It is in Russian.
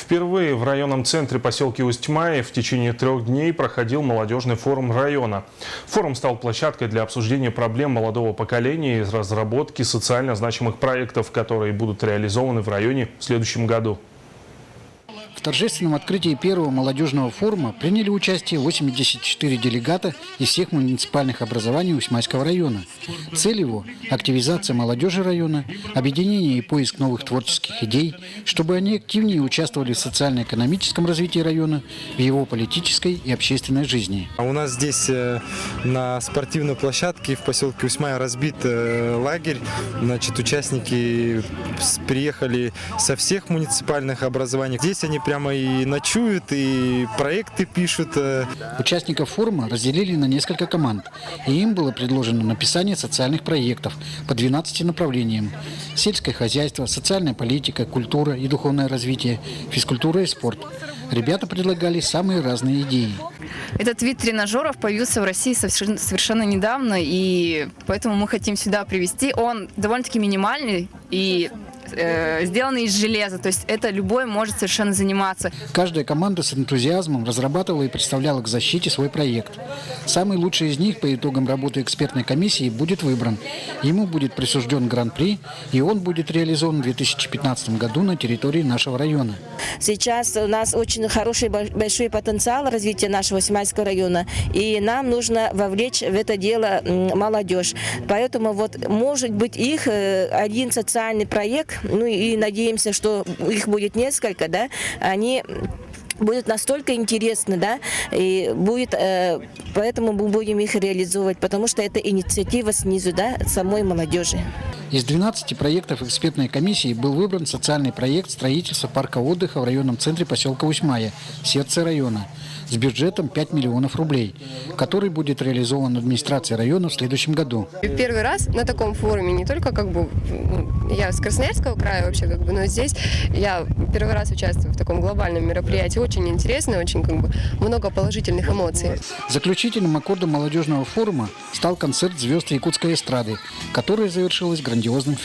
Впервые в районном центре поселка Усть-Май в течение 3 дней проходил молодежный форум района. Форум стал площадкой для обсуждения проблем молодого поколения и разработки социально значимых проектов, которые будут реализованы в районе в следующем году. В торжественном открытии первого молодежного форума приняли участие 84 делегата из всех муниципальных образований Усть-Майского района. Цель его – активизация молодежи района, объединение и поиск новых творческих идей, чтобы они активнее участвовали в социально-экономическом развитии района, в его политической и общественной жизни. У нас здесь на спортивной площадке в поселке Усть-Май разбит лагерь. Участники приехали со всех муниципальных образований. Здесь они прямо и ночуют, и проекты пишут. Участников форума разделили на несколько команд, и им было предложено написание социальных проектов по 12 направлениям: сельское хозяйство, социальная политика, культура и духовное развитие, физкультура и спорт. Ребята предлагали самые разные идеи. Этот вид тренажеров появился в России совершенно недавно, и поэтому мы хотим сюда привезти. Он довольно-таки минимальный и сделанный из железа, то есть это любой может совершенно заниматься. Каждая команда с энтузиазмом разрабатывала и представляла к защите свой проект. Самый лучший из них по итогам работы экспертной комиссии будет выбран. Ему будет присужден гран-при, и он будет реализован в 2015 году на территории нашего района. Сейчас у нас очень хороший, большой потенциал развития нашего Усть-Майского района, и нам нужно вовлечь в это дело молодежь. Поэтому может быть их один социальный проект, и надеемся, что их будет несколько, да, они будут настолько интересны, да, и поэтому мы будем их реализовывать, потому что это инициатива снизу, да, самой молодежи. Из 12 проектов экспертной комиссии был выбран социальный проект строительства парка отдыха в районном центре поселка Усть-Мая, сердце района, с бюджетом 5 миллионов рублей, который будет реализован администрацией района в следующем году. Первый раз на таком форуме, не только я с Красноярского края вообще, но здесь я первый раз участвую в таком глобальном мероприятии. Очень интересно, очень много положительных эмоций. Заключительным аккордом молодежного форума стал концерт звезд якутской эстрады, который завершился грандиозным фейерверком.